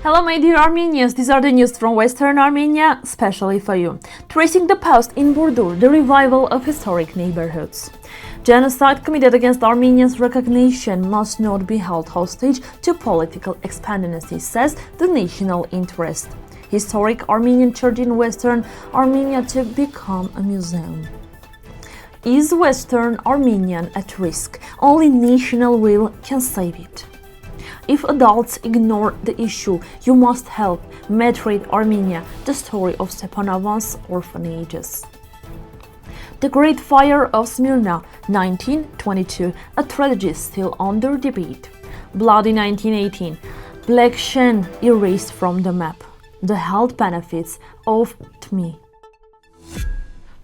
Hello my dear Armenians, these are the news from Western Armenia, especially for you. Tracing the past in Burdur, the revival of historic neighborhoods. Genocide committed against Armenians' recognition must not be held hostage to political expediency, says the national interest. Historic Armenian church in Western Armenia to become a museum. Is Western Armenian at risk? Only national will can save it. If adults ignore the issue, you must help. Martyred Armenia, the story of Stepanavan's Orphanages. The Great Fire of Smyrna, 1922, a tragedy still under debate. Bloody 1918, Bleghshen erased from the map. The health benefits of Thyme.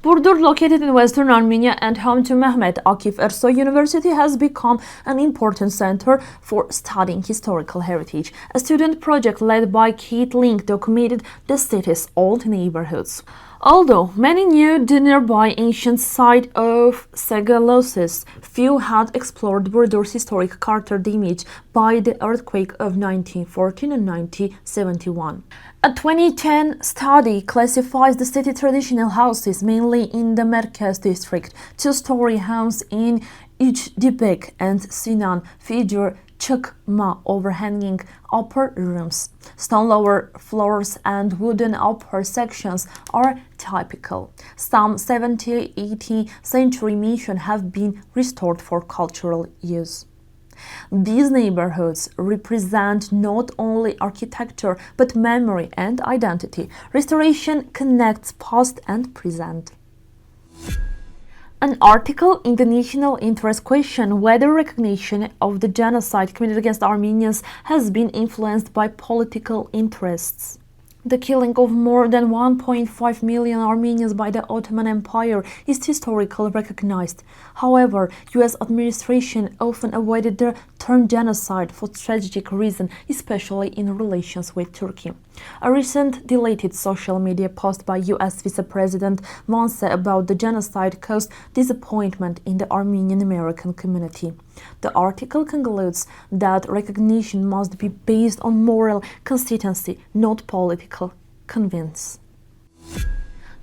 Burdur, located in Western Armenia and home to Mehmet Akif Ersoy University, has become an important center for studying historical heritage. A student project led by Kate Link documented the city's old neighborhoods. Although many knew the nearby ancient site of Agatangeghos, few had explored Burdur's historic character damaged by the earthquake of 1914 and 1971. A 2010 study classifies the city traditional houses, mainly in the Merkez district. Two-story homes in Ujbek and Sinan feature chakma overhanging upper rooms. Stone lower floors and wooden upper sections are typical. Some 17th-18th century mansions have been restored for cultural use. These neighborhoods represent not only architecture but memory and identity. Restoration connects past and present. An article in the national interest questioned whether recognition of the genocide committed against Armenians has been influenced by political interests. The killing of more than 1.5 million Armenians by the Ottoman Empire is historically recognized. However, U.S. administration often avoided the term genocide for strategic reasons, especially in relations with Turkey. A recent deleted social media post by U.S. Vice President Vance about the genocide caused disappointment in the Armenian American community. The article concludes that recognition must be based on moral consistency, not political convenience.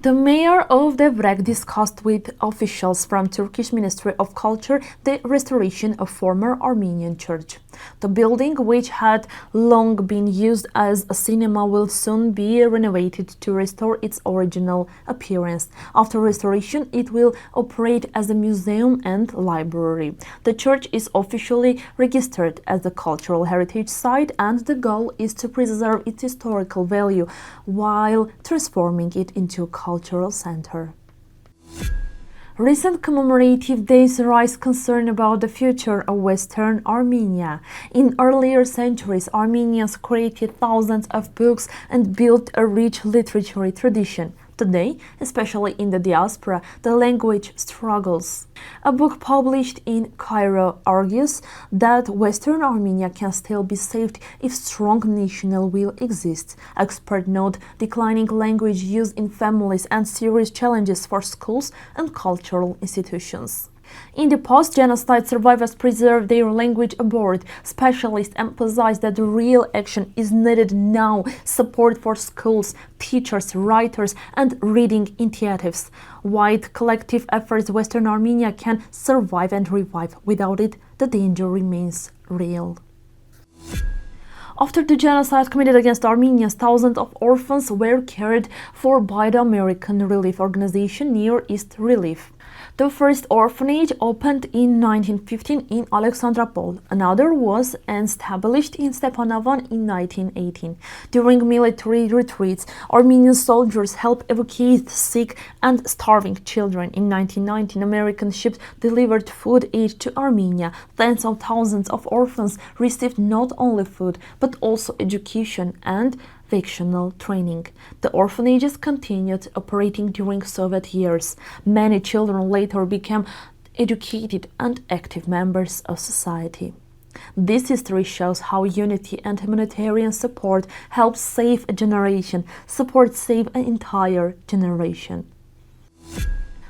The mayor of Devrak discussed with officials from Turkish Ministry of Culture the restoration of former Armenian church. The building, which had long been used as a cinema, will soon be renovated to restore its original appearance. After restoration, it will operate as a museum and library. The church is officially registered as a cultural heritage site, and the goal is to preserve its historical value while transforming it into a cultural center. Recent commemorative days raise concern about the future of Western Armenia. In earlier centuries, Armenians created thousands of books and built a rich literary tradition. Today, especially in the diaspora, the language struggles. A book published in Cairo argues that Western Armenia can still be saved if strong national will exists. Experts note declining language use in families and serious challenges for schools and cultural institutions. In the post-genocide, survivors preserve their language abroad. Specialists emphasize that real action is needed now. Support for schools, teachers, writers, and reading initiatives. With collective efforts, Western Armenia can survive and revive. Without it, the danger remains real. After the genocide committed against Armenians, thousands of orphans were cared for by the American relief organization Near East Relief. The first orphanage opened in 1915 in Alexandropol. Another was established in Stepanavan in 1918. During military retreats, Armenian soldiers helped evacuate sick and starving children. In 1919, American ships delivered food aid to Armenia. Tens of thousands of orphans received not only food, but also education and vocational training. The orphanages continued operating during Soviet years. Many children later became educated and active members of society. This history shows how unity and humanitarian support help save a generation, support save an entire generation.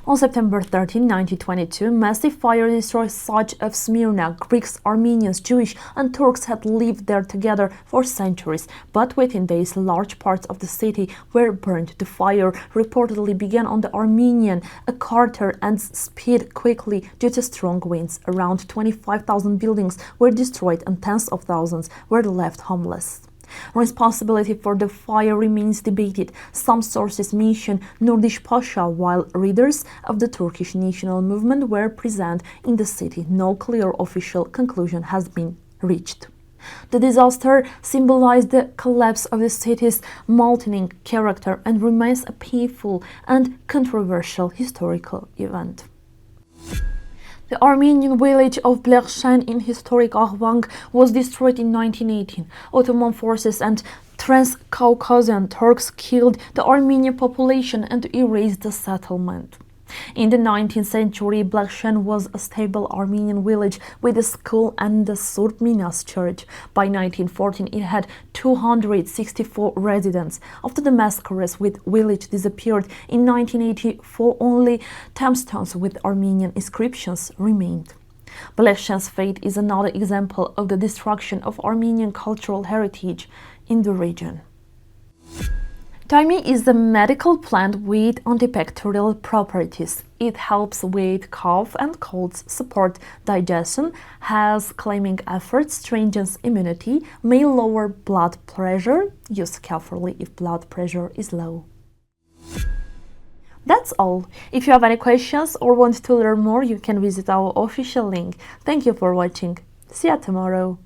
On September 13, 1922, massive fire destroyed such of Smyrna. Greeks, Armenians, Jewish and Turks had lived there together for centuries, but within days large parts of the city were burned. The fire reportedly began on the Armenian, a quarter, and spread quickly due to strong winds. Around 25,000 buildings were destroyed and tens of thousands were left homeless. Responsibility for the fire remains debated. Some sources mention Nurdiş Pasha, while leaders of the Turkish national movement were present in the city. No clear official conclusion has been reached. The disaster symbolized the collapse of the city's multilingual character and remains a painful and controversial historical event. The Armenian village of Bleghshen in historic Ahvang was destroyed in 1918. Ottoman forces and Transcaucasian Turks killed the Armenian population and erased the settlement. In the 19th century, Bleghshen was a stable Armenian village with a school and the Surp Minas church. By 1914, it had 264 residents. After the massacres with village disappeared in 1984, only tombstones with Armenian inscriptions remained. Bleghshen's fate is another example of the destruction of Armenian cultural heritage in the region. Thyme is a medical plant with antibacterial properties. It helps with cough and colds, support digestion, has calming effects, strengthens immunity, may lower blood pressure. Use carefully if blood pressure is low. That's all. If you have any questions or want to learn more, you can visit our official link. Thank you for watching. See you tomorrow.